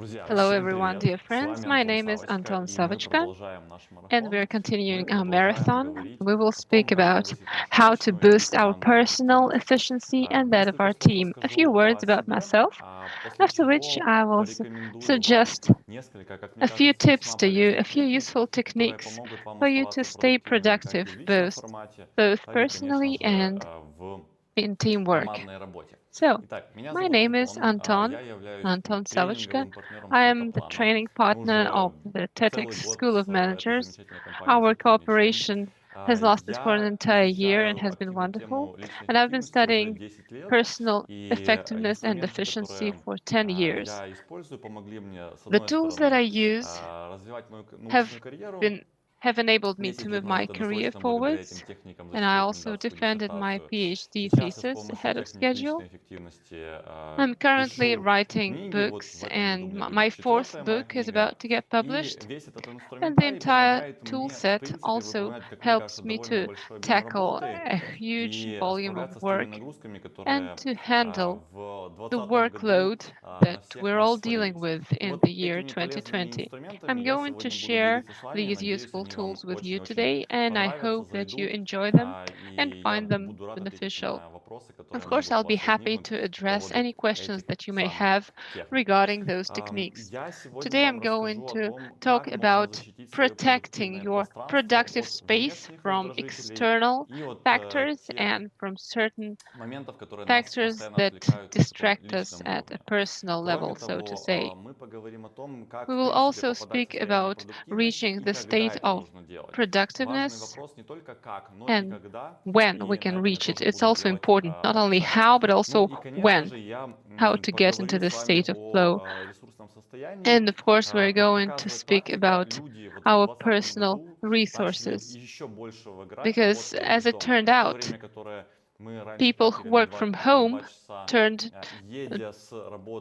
Hello, everyone, dear friends. My name is Anton Savochka, and we're continuing our marathon. We will speak about how to boost our personal efficiency and that of our team. A few words about myself, after which I will suggest a few tips to you, a few useful techniques for you to stay productive, both personally and in teamwork. So, my name is Anton Savochka. I am the training partner of the Tetics School of Managers. Our cooperation has lasted for an entire year and has been wonderful. And I've been studying personal effectiveness and efficiency for 10 years. The tools that I use have been have enabled me to move my career forwards, and I also defended my PhD thesis ahead of schedule. I'm currently writing books, and my fourth book is about to get published. And the entire tool set also helps me to tackle a huge volume of work and to handle the workload that we're all dealing with in the year 2020. I'm going to share these useful tools with you today, and I hope that you enjoy them and find them beneficial. Of course, I'll be happy to address any questions that you may have regarding those techniques. Today, I'm going to talk about protecting your productive space from external factors and from certain factors that distract us at a personal level, so to say. We will also speak about reaching the state of productiveness and when we can reach it. It's also important, not only how, but also when, how to get into this state of flow. And of course, we're going to speak about our personal resources because, as it turned out, people who work from home turned uh,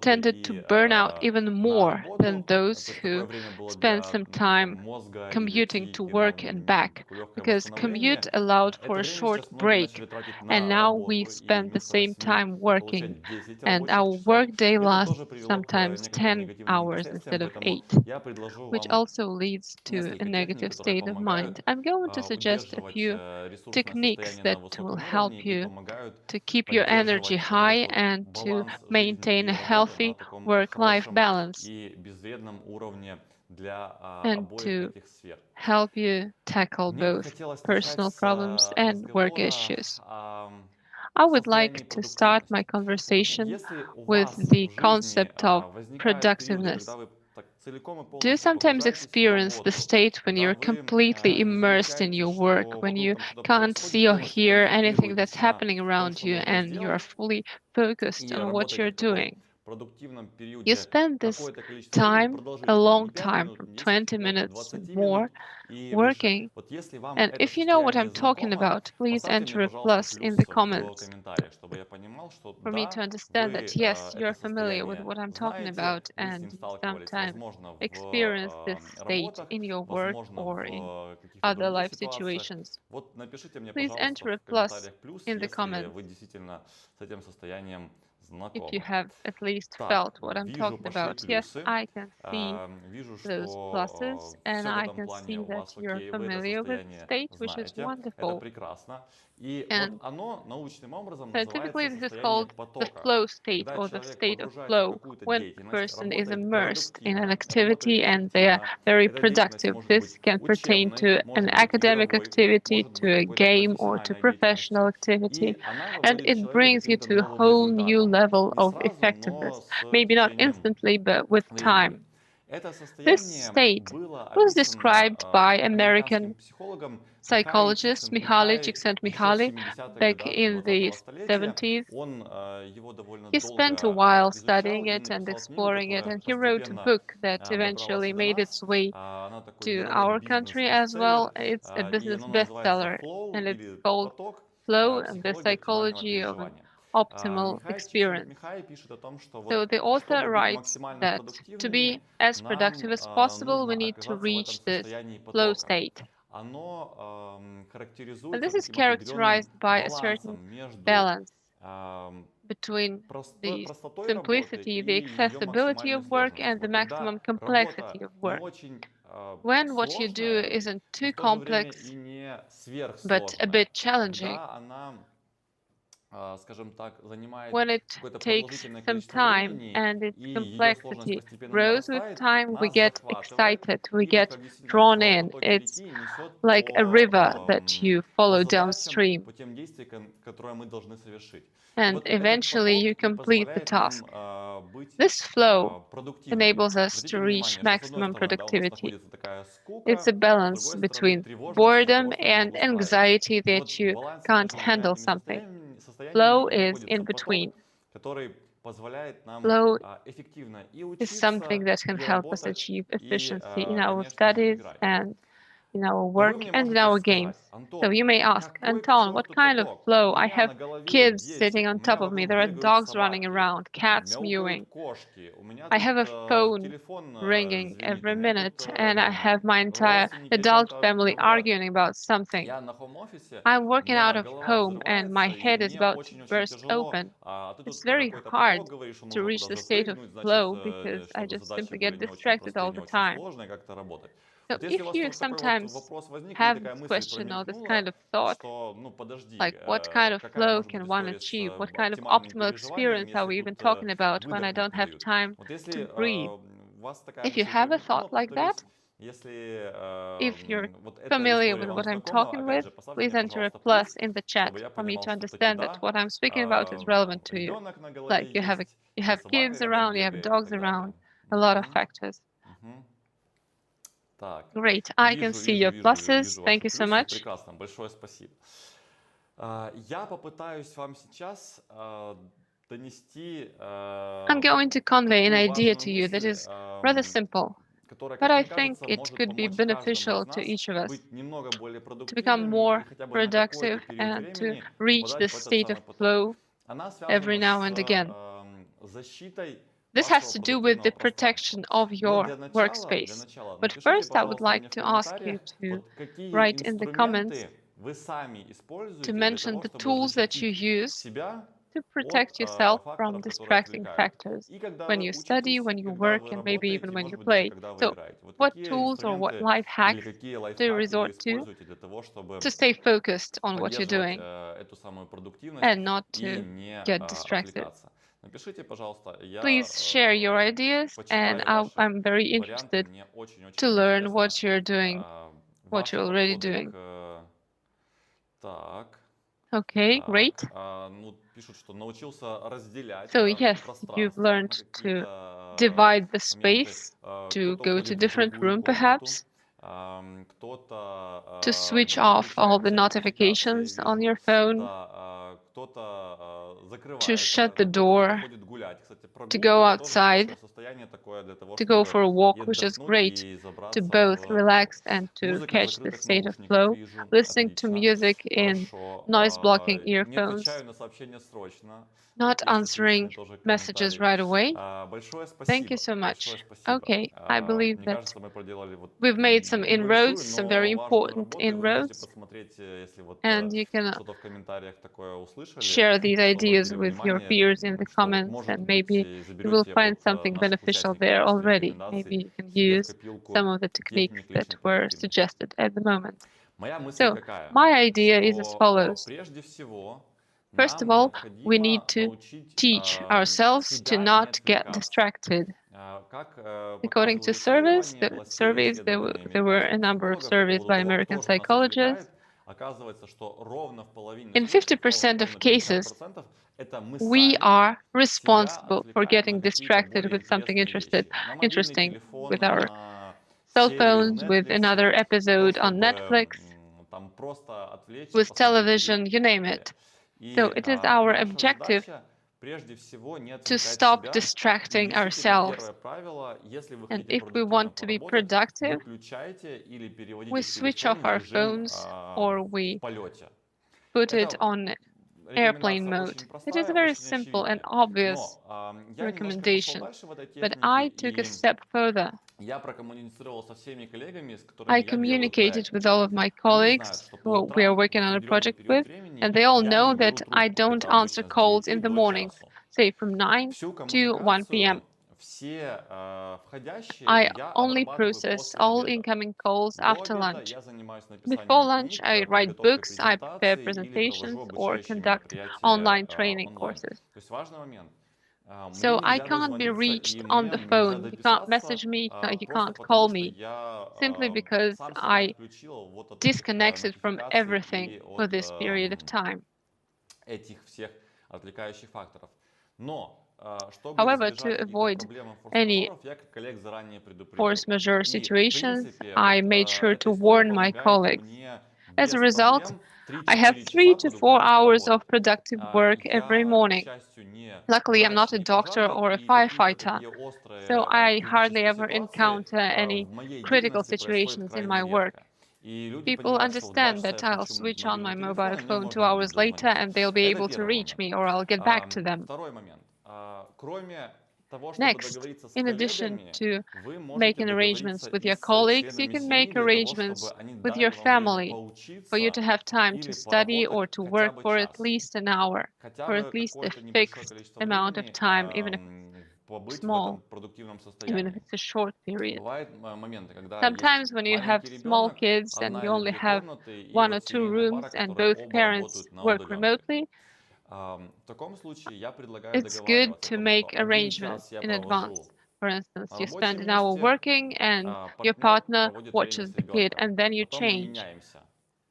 tended to burn out even more than those who spent some time commuting to work and back, because commute allowed for a short break, and now we spend the same time working, and our workday lasts sometimes 10 hours instead of 8, which also leads to a negative state of mind. I'm going to suggest a few techniques that will help you to keep your energy high and to maintain a healthy work-life balance and to help you tackle both personal problems and work issues. I would like to start my conversation with the concept of productiveness. Do you sometimes experience the state when you're completely immersed in your work, when you can't see or hear anything that's happening around you and you're fully focused on what you're doing? You spend this time, a long time, from 20 minutes and more, working. And if you know what I'm talking about, please enter a plus in the comments for me to understand that, yes, you're familiar with what I'm talking about and you sometimes experience this state in your work or in other life situations. Please enter a plus in the comments if you have at least felt what I'm talking about. Yes, I can see those pluses, and I can see that you're familiar with the state, which is wonderful. And scientifically, this is called the flow state or the state of flow when a person is immersed in an activity and they are very productive. This can pertain to an academic activity, to a game, or to professional activity. And it brings you to a whole new level of effectiveness. Maybe not instantly, but with time. This state was described by American psychologist Mihaly Csikszentmihalyi back in the 70s. He spent a while studying it and exploring it, and he wrote a book that eventually made its way to our country as well. It's a business bestseller, and it's called Flow and the Psychology of an Optimal Experience. So the author writes that to be as productive as possible, we need to reach this flow state. And this is characterized by a certain balance between the simplicity, the accessibility of work, and the maximum complexity of work. When what you do isn't too complex, but a bit challenging, when it takes some time and its complexity grows with time, we get excited, we get drawn in. It's like a river that you follow downstream. And eventually you complete the task. This flow enables us to reach maximum productivity. It's a balance between boredom and anxiety that you can't handle something. Flow is in between. Flow is something that can help us achieve efficiency in our studies and in our work and in our games. So you may ask, Anton, what kind of flow? I have kids sitting on top of me. There are dogs running around, cats mewing. I have a phone ringing every minute, and I have my entire adult family arguing about something. I'm working out of home, and my head is about to burst open. It's very hard to reach the state of flow because I just simply get distracted all the time. So if you sometimes have this question or this kind of thought, like what kind of flow can one achieve? What kind of optimal experience are we even talking about when I don't have time to breathe? If you have a thought like that, if you're familiar with what I'm talking with, please enter a plus in the chat for me to understand that what I'm speaking about is relevant to you. Like you have kids around, you have dogs around, a lot of factors. Great, I can see your pluses. Thank you so much. Прекрасно, большое спасибо. Я попытаюсь вам сейчас донести I'm going to convey an idea to you that is rather simple, but I think it could be beneficial to each of us to become more productive and to reach this state of flow every now and again. This has to do with the protection of your workspace. But first, I would like to ask you to write in the comments to mention the tools that you use to protect yourself from distracting factors when you study, when you work, and maybe even when you play. So, what tools or what life hacks do you resort to stay focused on what you're doing and not to get distracted? Please share your ideas, and I'm very interested to learn what you're doing, what you're already doing. Okay, great. So yes, you've learned to divide the space, to go to different room perhaps, to switch off all the notifications on your phone, to shut the door, to go outside, to go for a walk, which is great, to both relax and to catch the state of flow, listening to music in noise-blocking earphones, not answering messages right away. Thank you so much. Okay, I believe that we've made some inroads, some very important inroads, and you can share these ideas with your peers in the comments, and maybe you will find something beneficial there already. Maybe you can use some of the techniques that were suggested at the moment. So, my idea is as follows. First of all, we need to teach ourselves to not get distracted. According to surveys, there were a number of surveys by American psychologists. In 50% of cases, we are responsible for getting distracted with something interesting with our cell phones, with another episode on Netflix, with television, you name it. So it is our objective to stop distracting ourselves. And if we want to be productive, we switch off our phones or we put it on airplane Рекомендация очень mode. It is a простая, very очень simple and очевидная. obvious Но я немножко пошел recommendation, дальше в этой but технике, I took a и step further. я прокоммуницировал со всеми коллегами, с которыми I я делаю communicated проект. with all of my Они знают, colleagues что по who we are утрам в working on a определенный project период with, времени and they all я не know беру that I трубку. don't Это answer обычно с calls in 9 the до morning, часу. say from 9 Всю to 1 p.m. коммуникацию, все входящие I я only обрабатываю process после all обеда. incoming calls До after обеда lunch. я занимаюсь Before написанием lunch, книг, I write подготовкой books, I prepare презентаций или presentations, провожу or обучающие conduct мероприятия online training онлайн. courses. То есть важный момент. Мне So I нельзя can't be дозвониться reached и on мне the нельзя phone. You can't дописаться message me, you просто can't потому, call что me, я simply because сам себя I отключил вот от этих disconnected from нотификаций everything и for от this period of time. этих всех отвлекающих факторов. Но чтобы However, избежать to каких-то avoid проблем и any форс-мажоров, я как коллег заранее предупредил. force majeure И, в situations, принципе, I вот made sure эта to история warn my помогает colleagues. мне As a без result, проблем I have 3-4 3 часа to 4 продуктивно hours of поработать. productive work every Я, к morning. счастью, не Luckily, I'm врач, not a не doctor пожарный, or a и такие, firefighter, такие so острые I hardly критические ever ситуации encounter any в моей critical деятельности происходят situations in крайне my work. редко. И люди People понимают, что в 2 understand часа that я I'll включу switch on my мобильный mobile телефон, и мне phone two можно будет hours later дозвониться. and they'll be Это able to первый reach момент. me or I'll get back to them. Второй момент. Кроме того, чтобы Next, договориться с in addition коллегами, to вы можете making arrangements договориться with и your с colleagues, you членами can семьи make для того, чтобы arrangements они with дали your вам время family for you поучиться to have time to или study or поработать to хотя work бы for at час. least an hour, Хотя for at бы least a какое-то небольшое fixed количество amount of времени time, even if побыть в этом small, продуктивном even if состоянии. it's a short period. Бывают моменты, когда есть Sometimes when you have маленький small ребенок, kids and одна you или only две have комнаты, и one or вот two семейная пара, rooms and которая both оба parents работают на work удаленке. remotely, В таком случае я предлагаю it's good договариваться о to том, что make один arrangements час я in провожу advance. For instance, на you spend рабочем an hour месте, working and your партнер partner проводит время watches с the kid ребенком. and then you Потом мы change. меняемся.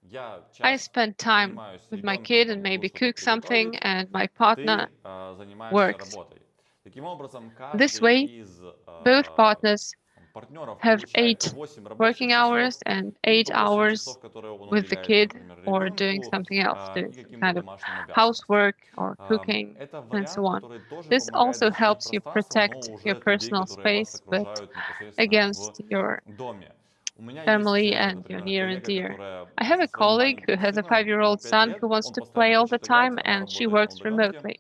Я I час spend time занимаюсь с with my ребенком, kid and там могу maybe что-то cook something, приготовить, and my partner ты занимаешься works. работой. Таким образом, This каждый way, из both partners партнеров have получает по 8 8 рабочих working часов hours and и 8 по 8 hours часов, которые он with the уделяет, kid например, or doing ребенку something else, doing и some каким-то kind of домашним обязанностям. housework or cooking Это and so вариант, on. который тоже This помогает also защитить helps you пространство, но protect your уже от людей, personal которые вас space, but окружают непосредственно в against your доме. У меня есть, family and your например, near and коллега, dear. которая I have со a своим colleague who маленьким has a сыном, ему 5-year-old 5 son лет, who wants он to постоянно play all the хочет играть, time, она and she работает на works удаленке. remotely.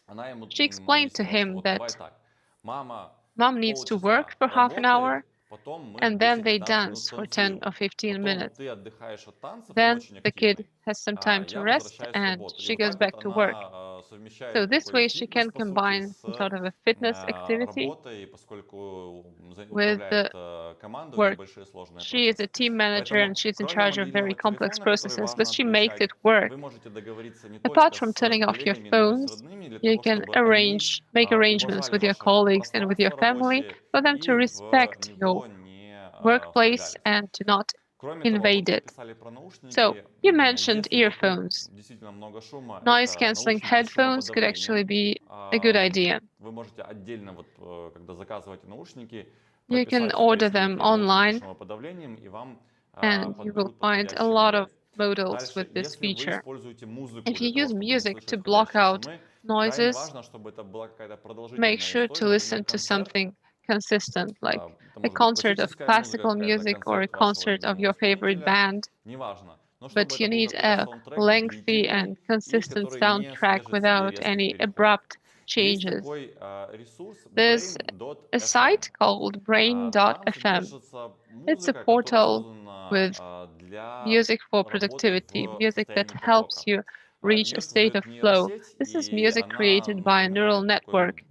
Она ему She explained to объяснила, что him вот давай that так, мама mom needs to work полчаса for half an работает, hour потом мы and then they 10-15 минут dance for 10 танцуем. or 15 Потом minutes. ты отдыхаешь от танцев и Then очень the kid активный, has some а time to я rest возвращаюсь в and работу. И she вот goes так вот back to work. она So совмещает this такой way she фитнес, can по сути, combine с some sort of a fitness activity работой, поскольку with управляет the командой work. небольшие сложные She is a процессы. team manager Поэтому, and she's in кроме charge of very мобильного complex телефона, который processes, but важно she makes отключать, it work. вы можете договориться не Apart только from с turning off your коллегами, но и с phones, родными для you того, can чтобы они make arrangements уважали with your ваше colleagues and with your пространство family рабочее for them и to в respect your него не workplace вторгались. and to not Кроме того, вы invade it. писали про So, наушники. you mentioned Если вокруг earphones. действительно много шума, Noise это canceling наушники с headphones could actually шумоподавлением. be a good idea. Вы можете отдельно, вот, когда заказываете наушники, You can прописать в order them поисковике наушники с online шумоподавлением, и вам and you will подберут find a подходящую lot of модель. models Дальше, with this если вы feature. используете музыку If для you того, use чтобы не music слышать to block входящие out шумы, крайне noises, важно, чтобы это была какая-то make продолжительная sure to история, например, listen to концерт. something consistent, like Это a может быть concert of классическая музыка classical какая-то, music or a концерт вашего concert of любимого your favorite исполнителя, band, неважно. Но чтобы but это you был need какой-то a саундтрек lengthy длительный and и consistent который не soundtrack содержит в себе without резких any переходов. abrupt Есть changes. такой ресурс There's a brain.fm. site called Там brain.fm. содержится It's a музыка, которая portal создана with для music for работы productivity, в music that состоянии helps потока. you reach a Ее state of создает flow. нейросеть, This is и music она created by a neural напоминает такой network,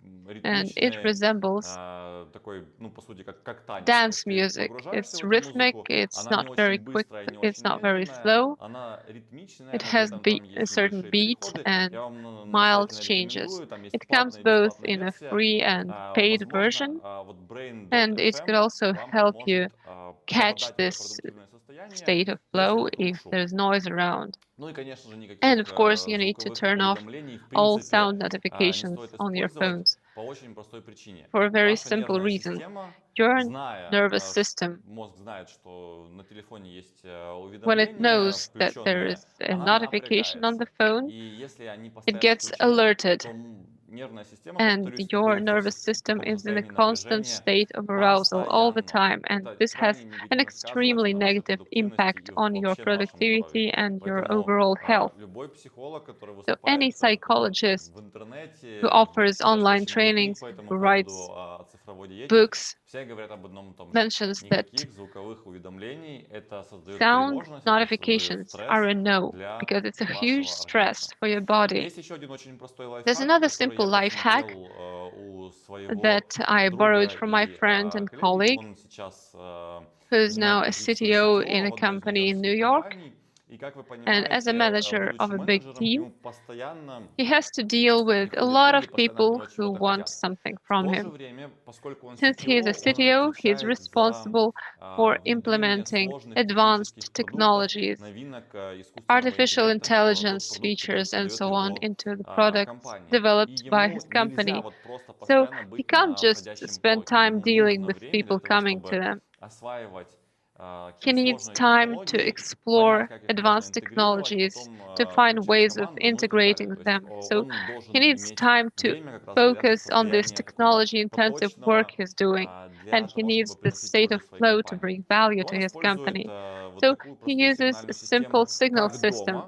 and it ритмичный, resembles такой, ну, по сути, как танец. То dance есть ты music. погружаешься в It's эту rhythmic, музыку, it's она не not very очень quick, быстрая, не it's очень not very медленная, slow. она ритмичная, It но при has этом там a есть certain небольшие beat переходы. Я and вам mild настоятельно changes. рекомендую, там есть It comes платная и both бесплатная in a версия. free and paid Возможно, version, вот and it could brain.fm also вам help you поможет catch попадать в это this продуктивное состояние, state of если flow вокруг if шум. there's noise around. Ну и, конечно же, And никаких of course, you need to звуковых turn off уведомлений в all принципе sound не notifications стоит on your использовать phones по очень простой причине. for a very Ваша simple нервная reason. система, Your зная, nervous system, мозг знает, что на телефоне есть when it уведомления knows that there включенные, is a она notification on the напрягается. И phone, если они it постоянно gets включены, alerted. то and your nervous system is in a constant state of arousal all the time, and this has an extremely negative impact on your productivity and your overall health. So any psychologist who offers online trainings, who writes books, mentions that sound notifications are a no because it's a huge stress for your body. There's another simple life hack that I borrowed from my friend and colleague, who's now a CTO in a company in New York. And as a manager of a big team, he has to deal with a lot of people who want something from him. Since he is a CTO, he is responsible for implementing advanced technologies, artificial intelligence features, and so on into the products developed by his company. So he can't just spend time dealing with people coming to them. He needs time to explore advanced technologies, to find ways of integrating them. So he needs time to focus on this technology-intensive work he's doing, and he needs this state of flow to bring value to his company. So he uses a simple signal system,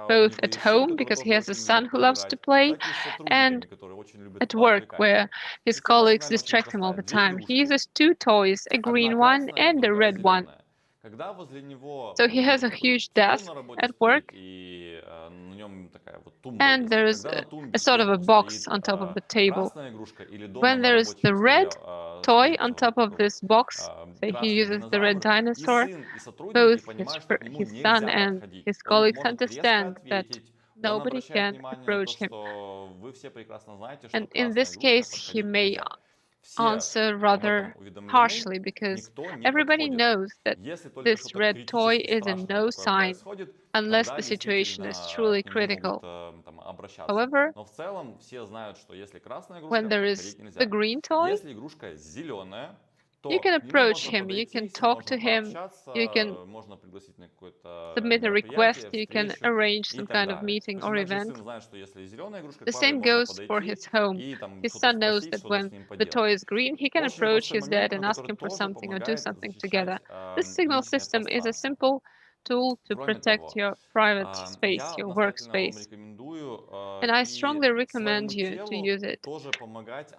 both at home, because he has a son who loves to play, and at work, where his colleagues distract him all the time. He uses two toys, a green one and a red one. So he has a huge desk at work, and there's a sort of a box on top of the table. When there's the red toy on top of this box, say he uses the red dinosaur, both his son and his colleagues understand that nobody can approach him. And in this case, he may answer rather harshly because everybody knows that this red toy is a no sign unless the situation is truly critical. However, when there is the green toy, you can approach him, you can talk to him, you can submit a request, you can arrange some kind of meeting or event. The same goes for his home. His son knows that when the toy is green, he can approach his dad and ask him for something or do something together. This signal system is a simple tool to protect your private space, your workspace. And I strongly recommend you to use it.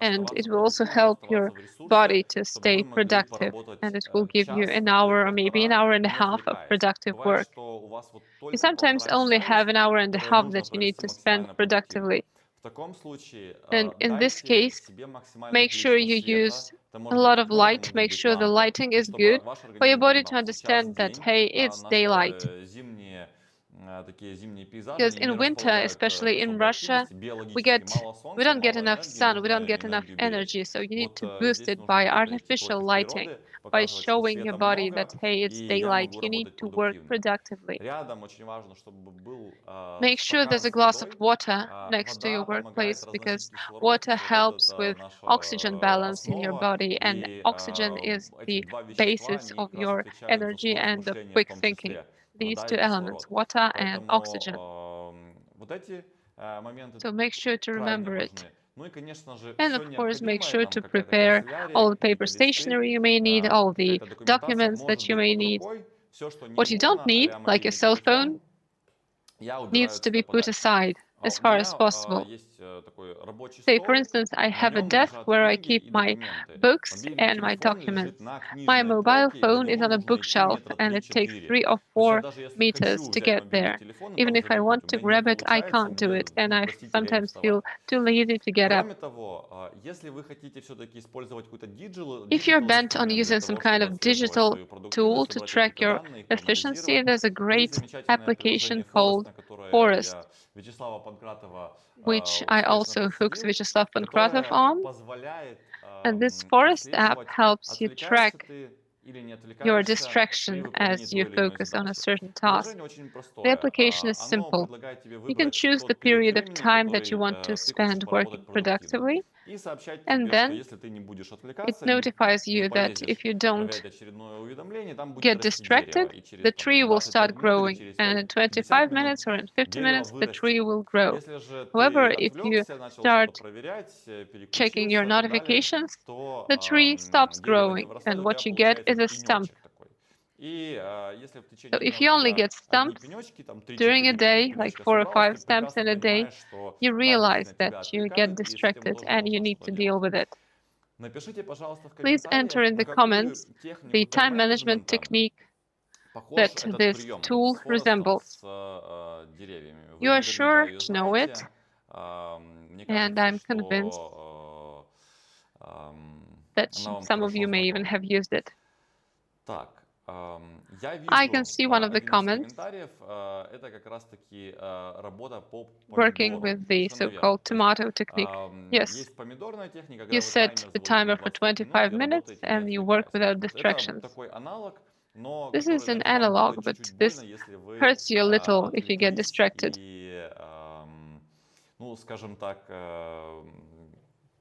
And it will also help your body to stay productive. And it will give you an hour or maybe an hour and a half of productive work. You sometimes only have an hour and a half that you need to spend productively. And in this case, make sure you use a lot of light, make sure the lighting is good for your body to understand that, hey, it's daylight. Because in winter, especially in Russia, we don't get enough sun, we don't get enough energy, so you need to boost it by artificial lighting, by showing your body that, hey, it's daylight, you need to work productively. Make sure there's a glass of water next to your workplace because water helps with oxygen balance in your body, and oxygen is the basis of your energy and of quick thinking. These two elements, water and oxygen. So make sure to remember it. And of course, make sure to prepare all the paper stationery you may need, all the documents that you may need. What you don't need, like a cell phone, needs to be put aside as far as possible. Say, for instance, I have a desk where I keep my books and my documents. My mobile phone is on a bookshelf and it takes 3 or 4 meters to get there. Even if I want to grab it, I can't do it, and I sometimes feel too lazy to get up. If you're bent on using some kind of digital tool to track your efficiency, there's a great application called Forest, which I also hooked Vyacheslav Pankratov on. And this Forest app helps you track your distraction as you focus on a certain task. The application is simple. You can choose the period of time that you want to spend working productively, и сообщать And тебе, что then если ты не будешь it отвлекаться, notifies не you that if полезешь you don't проверять очередное уведомление, там будет get расти дерево, distracted, и через the там, tree will 25 start минут или growing. через And in 50 25 минут minutes or in 50 дерево minutes, the tree вырастет. will grow. Если же ты However, if you отвлекся, начал что-то start проверять, checking your переключился и так далее, notifications, то the tree stops дерево не growing. вырастает, And у тебя what you get получается is a stump. пенечек такой. И если в So течение дня if у you only тебя get одни stumps пенечки, там during a 3-4 таких day, like пенечка 4 or собралось, 5 ты stumps прекрасно in a day, понимаешь, что you да, realize действительно that тебя you get отвлекают, и с этим distracted тоже and you можно need что-то to deal делать. with it. Напишите, пожалуйста, в Please enter комментариях, in на the какую comments the технику time management тайм-менеджмента technique похож that этот this прием, вот с tool форестом, resembles. с деревьями. Вы You are наверняка sure ее to know it, знаете. Мне and кажется, I'm convinced что that она вам some of хорошо you may even знакома. have used it. Так, я I can вижу see one of the один из comments комментариев, это как раз-таки работа по working помидору. with the Совершенно верно. so-called То есть tomato technique. Yes, есть помидорная техника, you когда вы set таймер the заводите на timer for 25 минут 25 и minutes работаете не and you work отвлекаясь. without Вот это distractions. такой аналог, но This который, is an знаете, вам analog, будет but чуть-чуть больно, this если вы hurts you a little if you get отвлеклись distracted. и, ну, скажем так,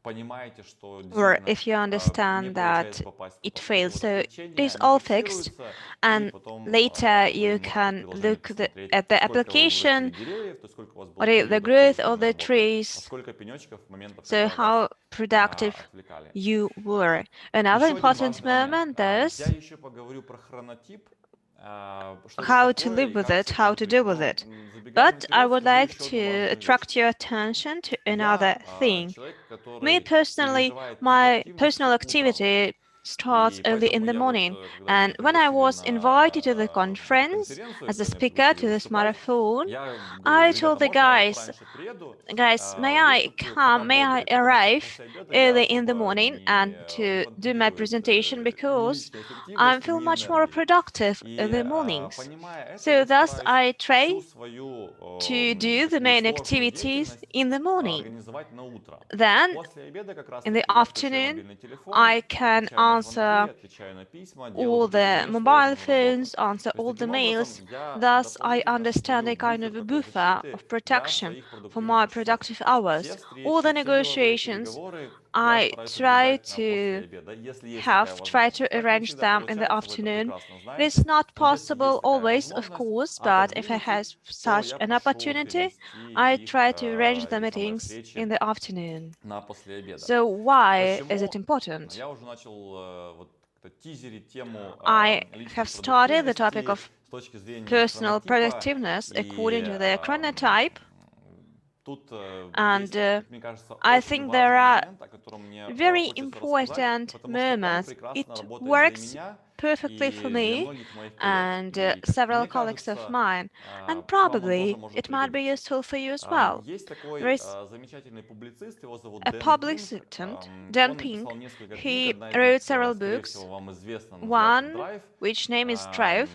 понимаете, что Or действительно if you не understand получается that попасть в it поток. Вот эти fails. вот So it отвлечения, is они all fixed, фиксируются, и and потом later вы you можете в can приложении look посмотреть, at the сколько вы вырастили application, деревьев, то есть сколько у вас было what is the периодов growth of продуктивной the работы, а trees, сколько пенечков, моментов, so когда вас how productive отвлекали. you were. Another Еще один important важный момент. moment Я is еще поговорю про хронотип, что это how to такое live и with как it, с этим how to жить. deal with Но it. забегая But I наперед, would скажу like еще одну to важную вещь. attract your attention to another Я thing. человек, Me который personally, переживает пик my активности personal утром. activity starts И early in поэтому the я вот, morning. когда меня And when I пригласили was invited to the на эту conference конференцию, as a когда меня speaker пригласили to this выступать, marathon, я говорю, I told ребята, the можно я вот guys, пораньше приеду, may I выступлю пока come, may I бодрый, потому что arrive после обеда я early in the особо morning and не to do my подпитывает presentation ни because личной I эффективности, feel ни much more энергии. productive in И the mornings. понимая это, So я thus стараюсь I всю try свою to do the такую main сложную activities деятельность in the morning. организовать на утро. Then После обеда как in the раз-таки я включаю afternoon мобильный телефон, I can отвечаю на звонки, answer отвечаю на письма, делаю all какие-то the уже mobile сложную работу. phones, answer То есть all the таким образом mails. я Thus, I дополнительно understand создаю a kind буфер of a такой buffer защиты of для protection своих for продуктивных my часов. productive Все hours. All встречи, the все деловые negotiations, переговоры я I стараюсь try сдвигать на после to обеда, если есть такая try to возможность. Так не arrange всегда them in the получается, вы это afternoon. прекрасно It is знаете, not но если possible есть такая always, of возможность course, but if I отодвинуть have их, то such я an прошу opportunity, перенести I их, try to arrange the эти самые meetings встречи in the afternoon. на после обеда. So why is it Почему? important? Я уже начал вот как-то тизерить тему I личной have started the topic продуктивности of с точки зрения personal хронотипа. productiveness according И to the chronotype, тут and есть, как мне кажется, I очень think there важный are момент, о котором мне very хочется рассказать, important потому что он moments. прекрасно It работает для works меня perfectly for и для me многих моих коллег. and И, как several мне colleagues of кажется, mine, and вам он тоже probably может it might be пригодиться. useful for you as well. Есть There такой is замечательный публицист, его зовут a Дэн public Пинк. assistant, Dan Он написал Pink. несколько книг, He одна из них, wrote several скорее books. всего, вам известна, называется One, «Драйв». which name is Drive.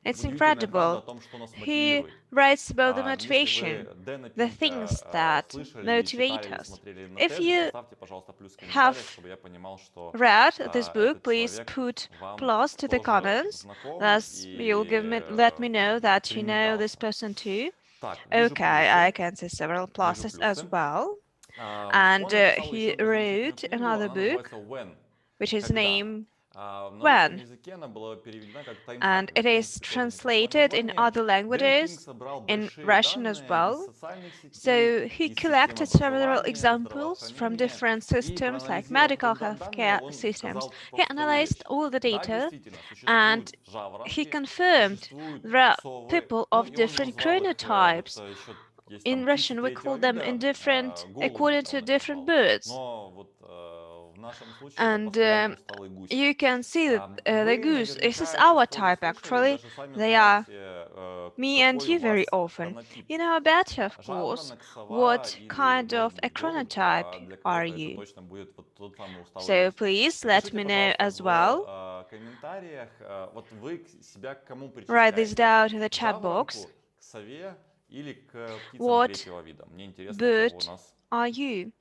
It's Удивительная правда о incredible. том, что нас He мотивирует. writes about the Если вы motivation, Дэна the Пинка things that слышали или читали, motivate или us. смотрели на If TED, you поставьте, пожалуйста, плюс в have комментариях, чтобы я понимал, что read this book, этот please человек put вам plus to the тоже comments. знаком. Thus, you'll let me know that you know this person too. Так, вижу Okay, плюсы, I can see several вижу pluses as плюсы. well. Он And написал еще he одну замечательную wrote книгу, another она book, называется «When», which is «Когда». named На русском When, языке она была переведена как and it «Тайм-хакеры». В is принципе, тоже неплохое translated in название. other Дэн Пинк languages, собрал in большие Russian as данные из well. социальных сетей, So he из систем collected several образования, examples from здравоохранения, different и systems like проанализировав medical эти данные, healthcare он systems. сказал He простую analyzed вещь. all the Да, data действительно, and существуют he жаворонки, confirmed существуют there are совы, people ну of и он different назвал их, вот chronotypes. еще есть In там птицы Russian, we третьего call them in вида, different, голуби according он to их different назвал. birds. Но вот в нашем случае это And постоянный усталый гусь. you can see that the Вы goose, this наверняка is эту our историю type слышали и actually. даже сами They are знаете, me and какой у you very вас often. хронотип. You know better, of course, Жаворонок, сова what или, kind может of a быть, голубь, chronotype для are кого-то это you? точно будет вот тот самый усталый So гусь. please let Напишите, me know пожалуйста, as well. в комментариях, вот вы себя к кому Write this причисляете? down in the К chat box. жаворонку, к сове или к птицам What третьего вида? Мне интересно, bird are you?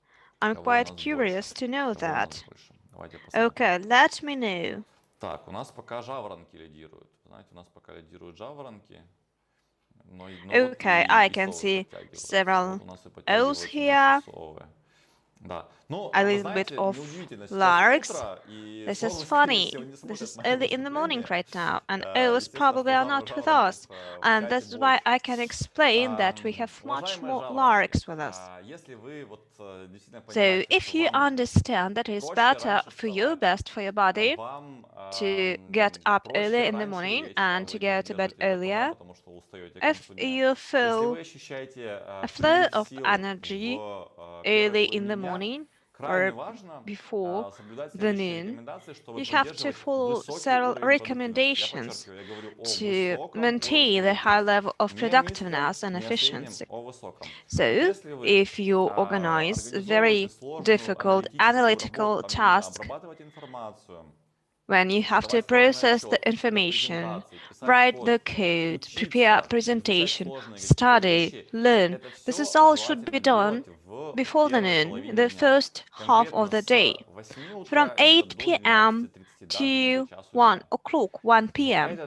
I'm кого у quite нас больше. curious to know Кого у нас that. больше? Давайте посмотрим. Okay, let me know. Так, у нас пока жаворонки лидируют. Знаете, у нас пока лидируют жаворонки. Но вот Okay, I и can совы see подтягиваются. several Вот у нас и owls подтягиваются наши here. совы. a little bit of larks. This is funny. This is early in the morning right now, and owls probably are not with us. And that's why I can explain that we have much more larks with us. So if you understand that it's better for you, best for your body, to get up early in the morning and to go to bed earlier, if you feel a flow of energy early in the morning or before the noon, you have to follow several recommendations to maintain the high level of productiveness and efficiency. So, if you organize very difficult analytical tasks when you have to process the information, write the code, prepare presentation, study, learn. This is all should be done before the noon, the first half of the day, from 8 p.m. to 1 o'clock, 1 p.m.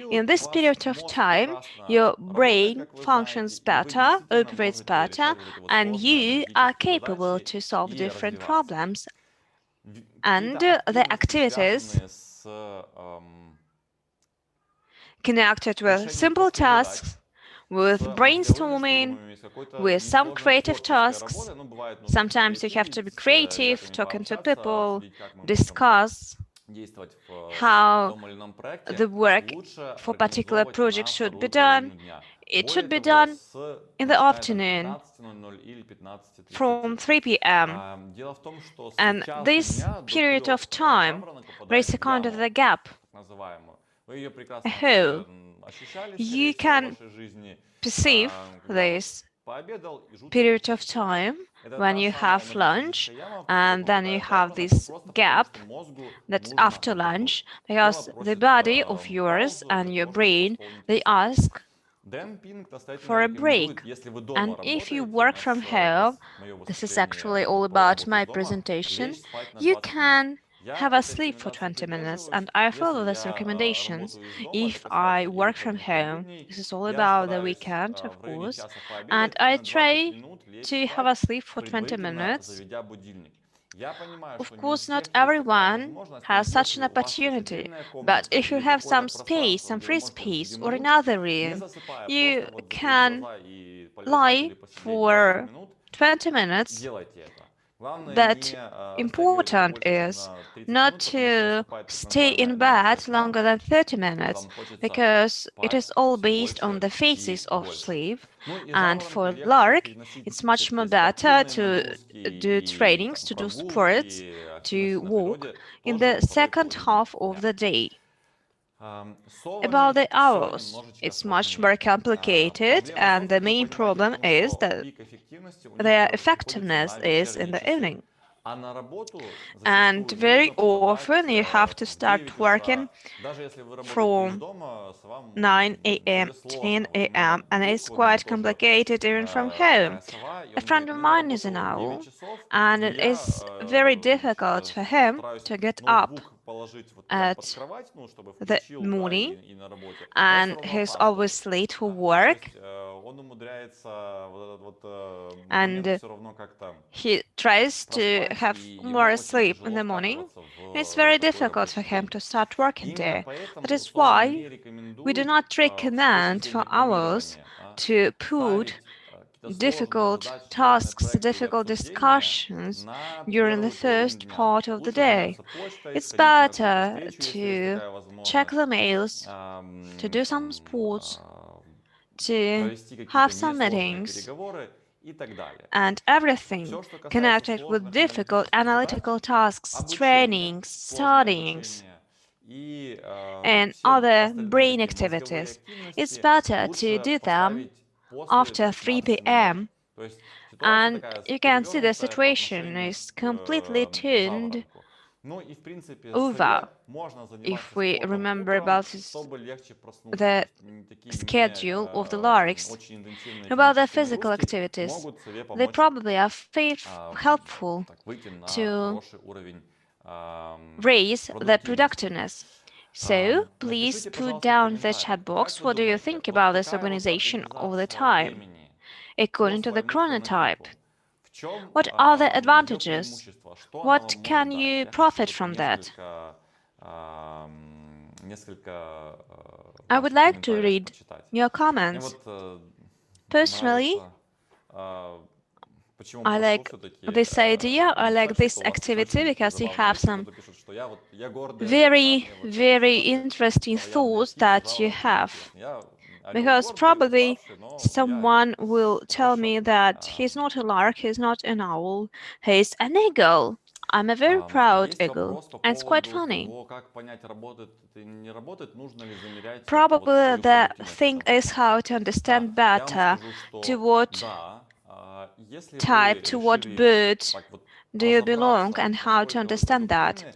In this period of time, your brain functions better, operates better, and you are capable to solve different problems and the activities connected with simple tasks, with brainstorming, with some creative tasks. Sometimes you have to be creative, talking to people, discuss how the work for particular project should be done. It should be done in the afternoon from 3 p.m. And this period of time, there is a kind of the gap, a hole. You can perceive this period of time when you have lunch and then you have this gap that's after lunch, because the body of yours and your brain, they ask for a break. And if you work from home, this is actually all about my presentation, you can have a sleep for 20 minutes, and I follow these recommendations if I work from home. This is all about the weekend, of course, and I try to have a sleep for 20 minutes. Of course, not everyone has such an opportunity, but if you have some space, some free space, or another room, you can lie for 20 minutes. But important is not to stay in bed longer than 30 minutes, because it is all based on the phases of sleep. And for lark, it's much more better to do trainings, to do sports, to walk in the second half of the day. About the hours, it's much more complicated, and the main problem is that their effectiveness is in the evening. And very often you have to start working from 9 a.m., 10 a.m., and it's quite complicated even from home. A friend of mine is an owl, and it is very difficult for him to get up at the morning, and he's always late for work, and he tries to have more sleep in the morning. It's very difficult for him to start working there. That is why we do not recommend for owls to put difficult tasks, difficult discussions during the first part of the day. It's better to check the mails, to do some sports, to have some meetings, and everything connected with difficult analytical tasks, trainings, studyings, and other brain activities. It's better to do them after 3 p.m. And you can see the situation is completely turned over. If we remember about the schedule of the larks, about the physical activities, they probably are helpful to raise the productiveness. So, please put down the chat box. What do you think about this organization of the time, according to the chronotype? What are the advantages? What can you profit from that? I would like to read your comments. Personally, I like this idea, I like this activity because you have some very, very interesting thoughts that you have. Because probably someone will tell me that he's not a lark, he's not an owl, he's an eagle. I'm a very proud eagle, and it's quite funny. Probably the thing is how to understand better to what type, to what bird do you belong, and how to understand that.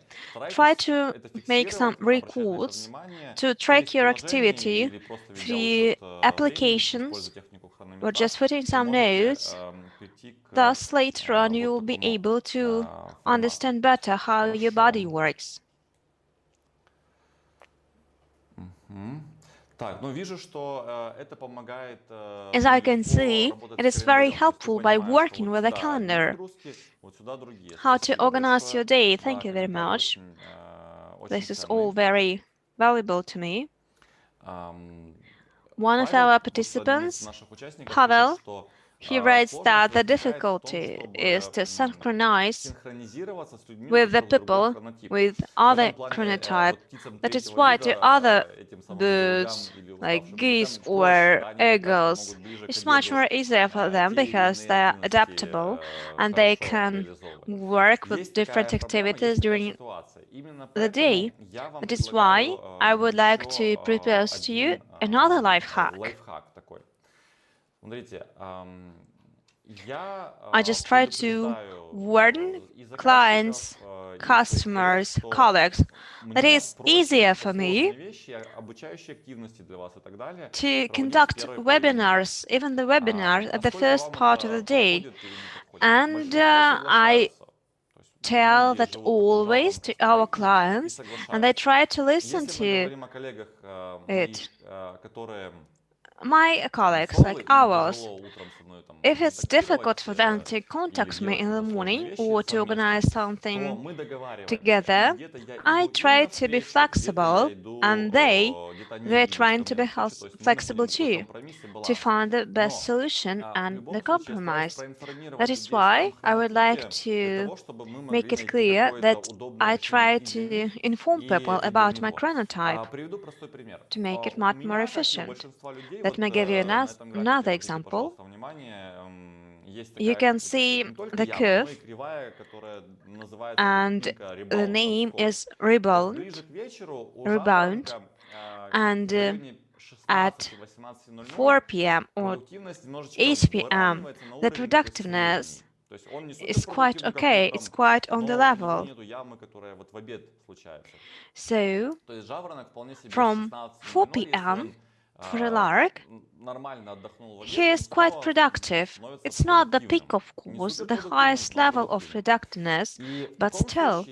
Try to make some records to track your activity through applications or just putting some notes. Thus, later on, you will be able to understand better how your body works. As I can see, it is very helpful by working with a calendar. How to organize your day, thank you very much. This is all very valuable to me. One of our participants, Pavel, he writes that the difficulty is to synchronize with the people with other chronotype. That is why the other birds, like geese or eagles, it's much more easier for them because they are adaptable and they can work with different activities during the day. That is why I would like to propose to you another life hack. I just try to warn clients, customers, colleagues that it is easier for me to conduct webinars, even the webinars at the first part of the day. And I tell that always to our clients, and they try to listen to it. My colleagues, like ours, if it's difficult for them to contact me in the morning or to organize something together, I try to be flexible, and they're trying to be flexible too, to find the best solution and the compromise. That is why I would like to make it clear that I try to inform people about my chronotype to make it much more efficient. Let me give you another example. You can see the curve, and the name is rebound, and at 4 p.m. or 8 p.m. the productiveness is quite okay, it's quite on the level. So, from 4 p.m. for a lark, he is quite productive. It's not the peak, of course, the highest level of productiveness, but still.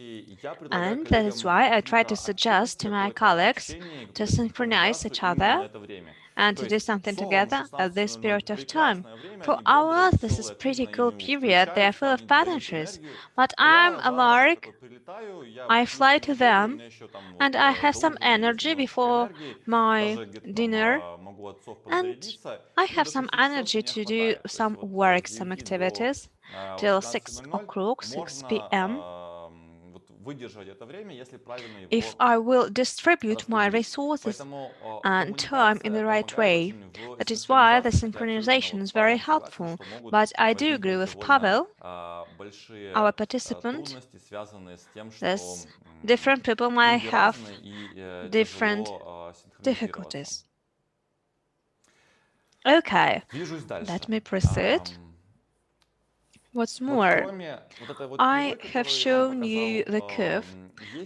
And that is why I try to suggest to my colleagues to synchronize each other and to do something together at this period of time. For ours, this is pretty cool period, they are full of pageantries. But I'm a lark, I fly to them, and I have some energy before my dinner, and I have some energy to do some work, some activities, till 6 o'clock, 6 p.m. If I will distribute my resources and time in the right way. That is why the synchronization is very helpful. But I do agree with Pavel, our participant, that different people might have different difficulties. Okay, let me proceed. What's more, I have shown you the curve.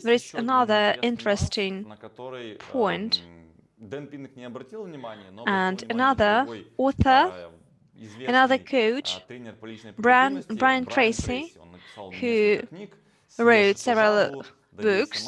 There is another interesting point, and another author, another coach, Brian Tracy, who wrote several books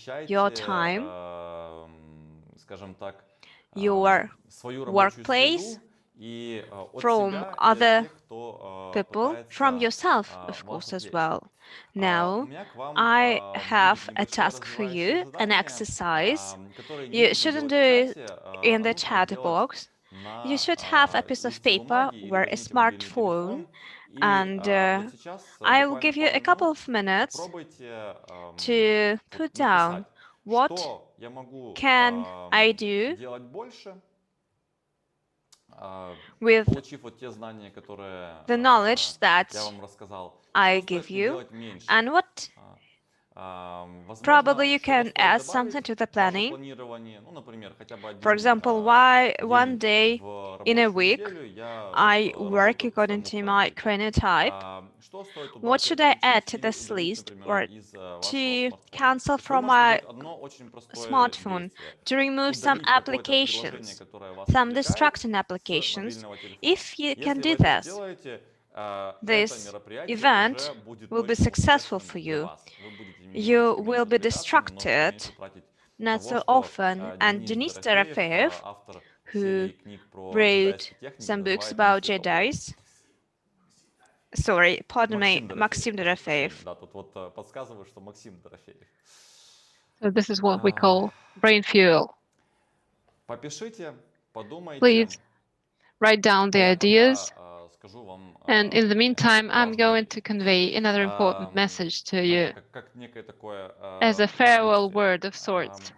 your time. your workplace, from other people, from yourself, of course, as well. Now, I have a task for you, an exercise. You shouldn't do it in the chat box. You should have a piece of paper or a smartphone, and I will give you a couple of minutes to put down what can I do with the knowledge that I give you, and what probably you can add something to the planning. For example, why one day in a week I work according to my chronotype. What should I add to this list or to cancel from my smartphone, to remove some applications, some distracting applications? If you can do this event will be successful for you. You will be distracted not so often, and Denis Terafeev, who wrote some books about Jedis, sorry, pardon me, Maxim Terafeev. So this is what we call brain fuel. Please write down the ideas, and in the meantime, I'm going to convey another important message to you as a farewell word of sorts.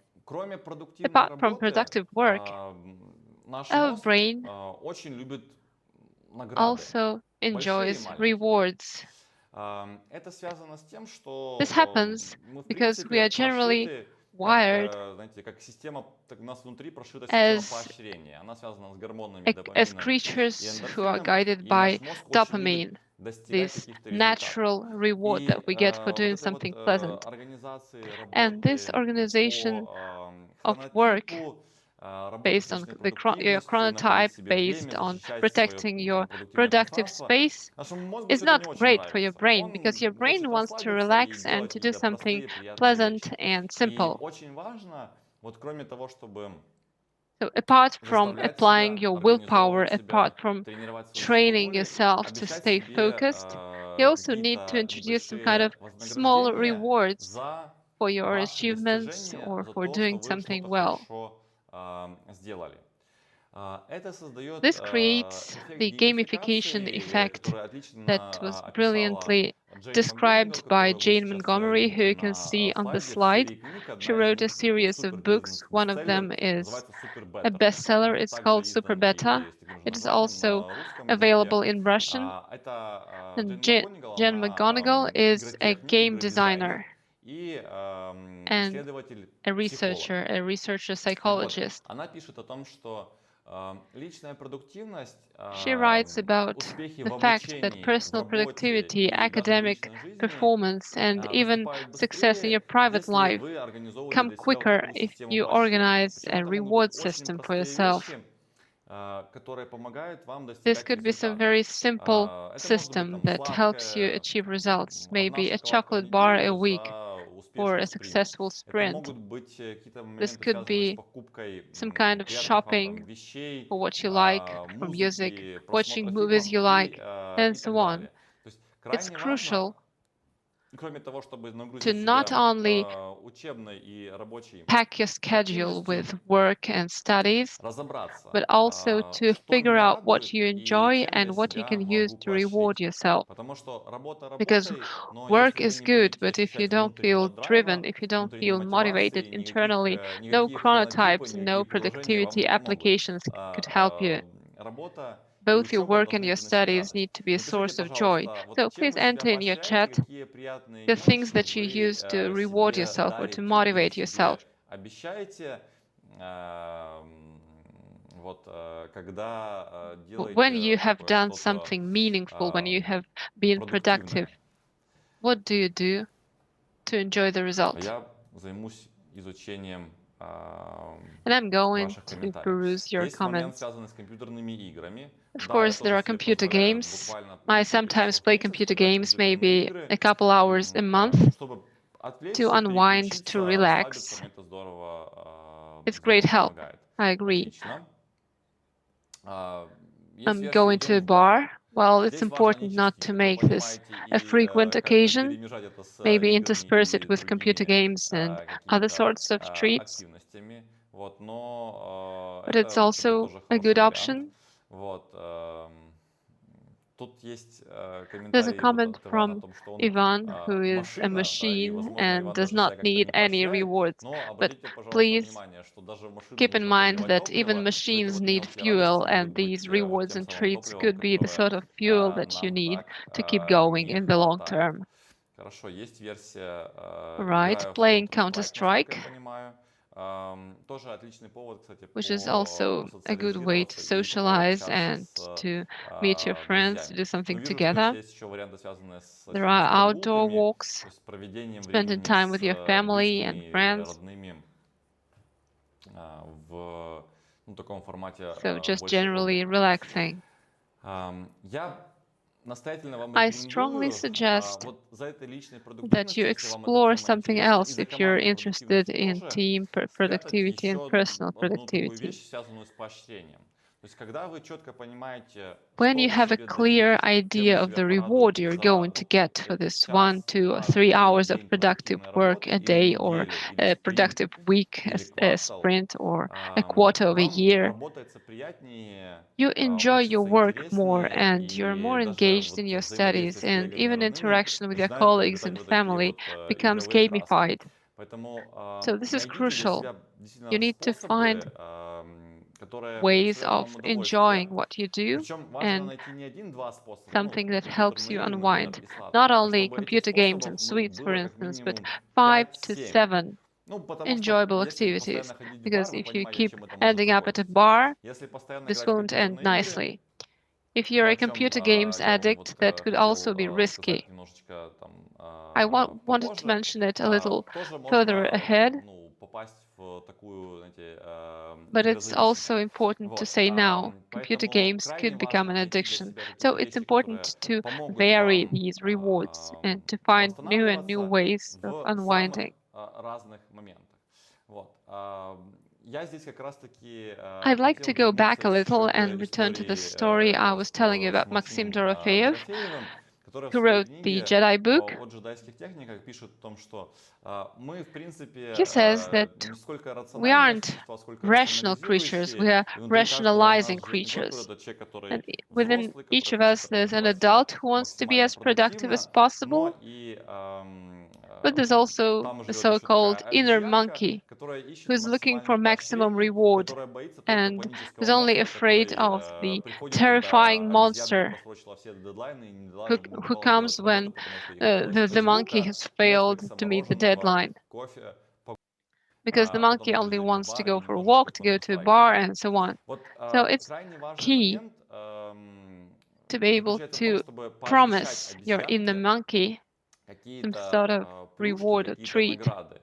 Apart from productive work, our brain also enjoys rewards. This happens because we are generally wired as creatures who are guided by dopamine, this natural reward that we get for doing something pleasant. And this organization of work based on your chronotype, based on protecting your productive space, is not great for your brain, because your brain wants to relax and to do something pleasant and simple. So apart from applying your willpower, apart from training yourself to stay focused, you also need to introduce some kind of small rewards for your achievements or for doing something well. This creates the gamification effect that was brilliantly described by Jane Montgomery, who you can see on the slide. She wrote a series of books. One of them is a bestseller. It's called Super Beta. It is also available in Russian. And Jen McGonigal is a game designer and a researcher psychologist. She writes about the fact that personal productivity, academic performance, and even success in your private life come quicker if you organize a reward system for yourself. This could be some very simple system that helps you achieve results, maybe a chocolate bar a week for a successful sprint. This could be some kind of shopping for what you like, for music, watching movies you like, and so on. It's crucial to not only pack your schedule with work and studies, but also to figure out what you enjoy and what you can use to reward yourself. Because work is good, but if you don't feel driven, if you don't feel motivated internally, no chronotypes, no productivity applications could help you. Both your work and your studies need to be a source of joy. So please enter in your chat the things that you use to reward yourself or to motivate yourself. When you have done something meaningful, when you have been productive, what do you do to enjoy the result? And I'm going to peruse your comments. Of course, there are computer games. I sometimes play computer games, maybe a couple hours a month, to unwind, to relax. It's great help. I agree. Отлично. Going to a bar, well, it's important not to make this a frequent occasion. Maybe intersperse it with computer games and other sorts of treats. But it's also a good option. There's a comment from Ivan, who is a machine and does not need any rewards. But please keep in mind that even machines need fuel, and these rewards and treats could be the sort of fuel that you need to keep going in the long term. Хорошо, есть версия Right, играю в playing Counter-Strike, насколько Counter-Strike, я понимаю. Тоже отличный повод, кстати, which is also a good way to посоциализироваться и socialize поpoобщаться and с to meet your friends, to друзьями. do something Вижу, что еще together. есть еще варианты, связанные с There are физическими outdoor прогулками, walks, то есть проведением spending времени time с with your family близкими and или friends. родными в таком формате So just больше generally отдыха. relaxing. Я настоятельно вам I strongly рекомендую suggest вот за этой личной that продуктивностью, you если вам эта explore тема something интересна, и else за if you're командной interested продуктивностью in тоже, team спрятать productivity and еще personal одну такую productivity. вещь, связанную с поощрением. То есть, когда вы четко понимаете, When что you вы have a себе clear дадите, чем вы idea of себя the reward порадуете you're за going to get for этот this 1, час, 2, or два, 3 три, hours of день productive продуктивной work работы, a или day, or неделю, или a спринт, productive week, или a квартал, sprint, or a quarter of a вам year, работается приятнее, you enjoy your учится work more интереснее, and you're more и даже engaged in вот your взаимодействие studies, с and коллегами и even родными interaction with your начинает colleagues приобретать and вот такие family вот becomes игровые краски. gamified. Поэтому So this is найдите для crucial. себя You действительно need to find способы, которые ways доставляют of вам enjoying удовольствие. what you do Причем важно and найти не один-два способа, something that helps you компьютерные игры, например, unwind. и Not сладкое, а only чтобы этих computer games and способов sweets, for было как instance, but минимум 5 to 5-7. 7 Потому что enjoyable если activities. постоянно ходить в бар, Because вы if you понимаете, keep чем это может ending up at a закончиться. bar, Если постоянно this играть в won't end компьютерные игры, nicely. If you're a о чем computer games я вам вот addict, that could also be хотел сказать risky. немножечко там I wanted to попозже, mention it a little тоже further можно ahead, попасть в такую, знаете, but it's also игрозависимость. important to Вот, say now. Computer поэтому games крайне could become важно an найти для addiction. себя So какие-то it's вещи, important которые to помогут vary вам these rewards and to find new and new восстанавливаться ways of в самых unwinding. разных моментах. Вот. Я здесь как раз-таки I'd like хотел to go back вернуться a little еще and к return to the истории story I was telling you с about Maxim Максимом Dorofeev, Дорофеевым, который в who своей wrote the книге Jedi book. о джедайских техниках пишет о том, что мы, в принципе, He says that не сколько we рациональные aren't существа, сколько rational creatures, we рационализирующие, are и внутри каждого из rationalizing нас живет не только creatures. этот человек, который And within взрослый, each который of us, хочет there's an организовать себя adult who wants to be максимально as productive as продуктивно, possible, но и but there's also там the живет еще такая so-called inner обезьянка, monkey которая ищет who's looking for максимальных maximum поощрений, reward которая боится только and панического who's only монстра, afraid который of the приходит, когда terrifying обезьянка monster просрочила все дедлайны и не who, не who давала comes сделать работу, when потому что ей хочется the monkey звука, has failed Netflix, to meet the мороженого, deadline. кофе, Because the потом monkey only нахождения в wants to баре go и for a немножечко walk, to go to a bar, Counter-Strike. and so on. Вот So it's крайне важный key момент to be able заключается в том, to чтобы пообещать promise your inner обезьянке monkey some sort of какие-то плюшки, reward or какие-то treat, награды.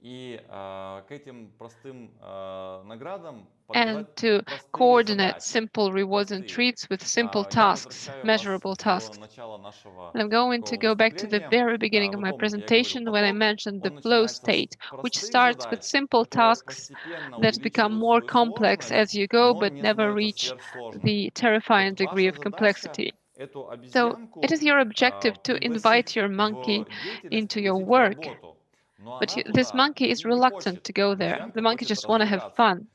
И к этим простым наградам and подвязать to простые coordinate задачи. simple rewards and Простые. treats with simple Я tasks, возвращаю вас measurable в tasks. начало нашего And I'm going to такого go back to the выступления. very beginning of Вы my помните, я говорил, presentation when I поток, mentioned the он flow начинается с state, which простых starts with задач, simple которые tasks постепенно that become увеличивают more свою complex сложность, as you go, но but не never становятся reach сверхсложными. the terrifying Вот degree ваша of задача complexity. эту So it обезьянку is your objective to invite пригласить your в monkey деятельность, into your пригласить в work, работу. Но but она this туда monkey is идти не reluctant хочет. to go there. The Обезьянка monkey хочет just want to have развлекаться. fun.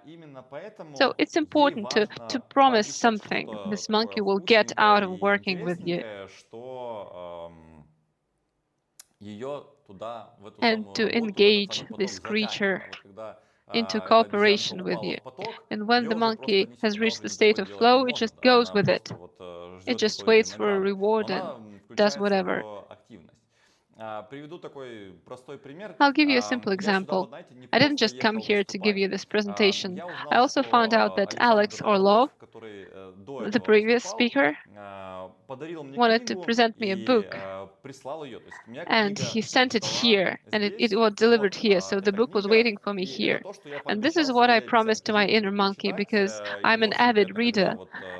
Именно So поэтому it's ей important to важно promise пообещать something что-то this такое monkey will get out вкусненькое of и working with you, интересненькое, что ее туда, в эту and самую to работу, в этот engage самый поток this затянет. creature А вот когда into эта обезьянка cooperation with упала you. в поток, And when ее the уже просто monkey несет. has Она reached уже the ничего state of делать не flow, it just может. goes Она with просто it. вот It ждет just какой-нибудь waits for a награды. Но reward and она does включается whatever. в активность. Приведу такой простой пример. I'll give you a simple Я сюда, вот example. знаете, не I didn't просто just come ехал here to give выступать. you this presentation. Я I узнал, also found out что that Alex Александр Orlov, Орлов, который до the этого previous выступал, speaker, wanted to present me a book, and he sent it here, and it was delivered here, so the book was waiting for me here. And this is what I promised to my inner monkey, because I'm an avid reader,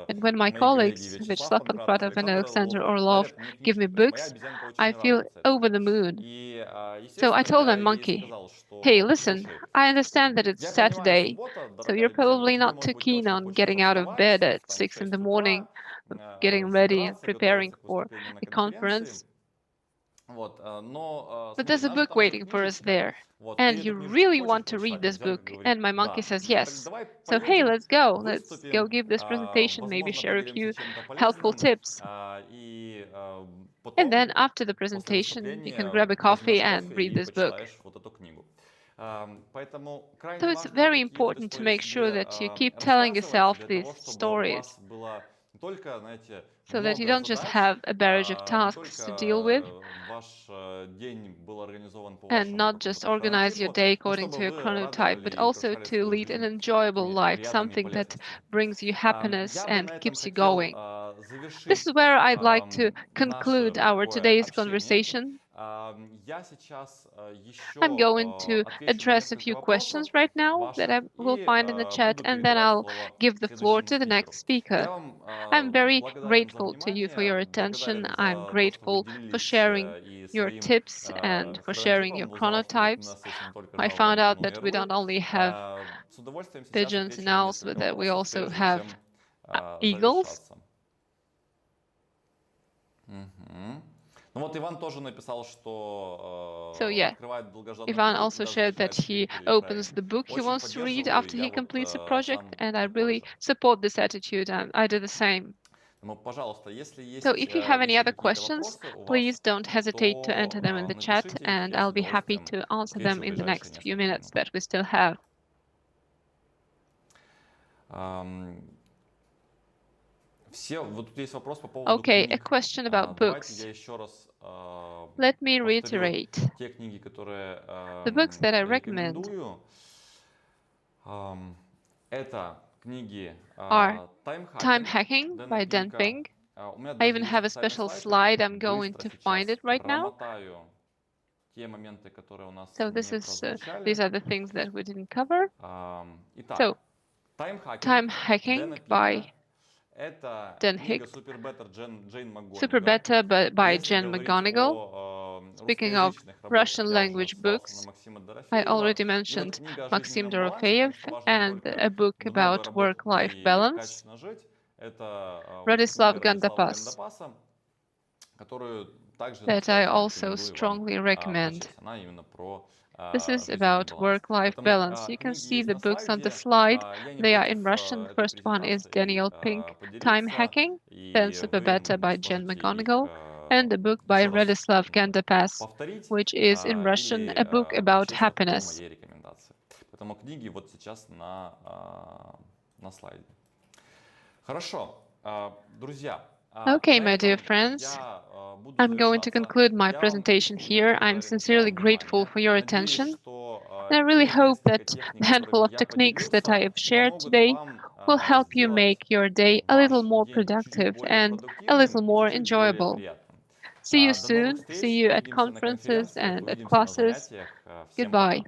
and when my colleagues, Vyacheslav Pankratov and Alexander Orlov, give me books, I feel over the moon. So I told my monkey, hey, listen, I understand that it's Saturday, so you're probably not too keen on getting out of bed at 6 in the morning, getting ready and preparing for a conference. But there's a book waiting for us there, and you really want to read this book. And my monkey says yes. So hey, let's go. Let's go give this presentation, maybe share a few helpful tips. And then after the presentation, you can grab a coffee and read this book. So it's very important to make sure that you keep telling yourself these stories, so that you don't just have a barrage of tasks to deal with and not just organize your day according to your chronotype, but also to lead an enjoyable life, something that brings you happiness and keeps you going. This is where I'd like to conclude our today's conversation. I'm going to address a few questions right now that I will find in the chat, and then I'll give the floor to the next speaker. I'm very grateful to you for your attention. I'm grateful for sharing your tips and for sharing your chronotypes. I found out that we don't only have pigeons and owls, but that we also have eagles. So yeah, Ivan also shared that he opens the book he wants to read after he completes a project, and I really support this attitude, and I do the same. So if you have any other questions, please don't hesitate to enter them in the chat, and I'll be happy to answer them in the next few minutes that we still have. Okay, a question about books. Let me reiterate. The books that I recommend are Time Hacking by Dan Ping. I even have a special slide. I'm going to find it right now. So these are the things that we didn't cover. So, Time Hacking by Dan Hicks, Super Better by Jen McGonigal. Speaking of Russian language books, I already mentioned Maxim Dorofeyev and a book about work-life balance, Radislav Gandapas, that I also strongly recommend. This is about work-life balance. You can see the books on the slide. They are in Russian. The first one is Daniel Pink, Time Hacking, then Super Better by Jen McGonigal, and a book by Radislav Gandapas, which is in Russian, a book about happiness. Okay, my dear friends, I'm going to conclude my presentation here. I'm sincerely grateful for your attention. And I really hope that the handful of techniques that I have shared today will help you make your day a little more productive and a little more enjoyable. See you soon. See you at conferences and at classes. Goodbye.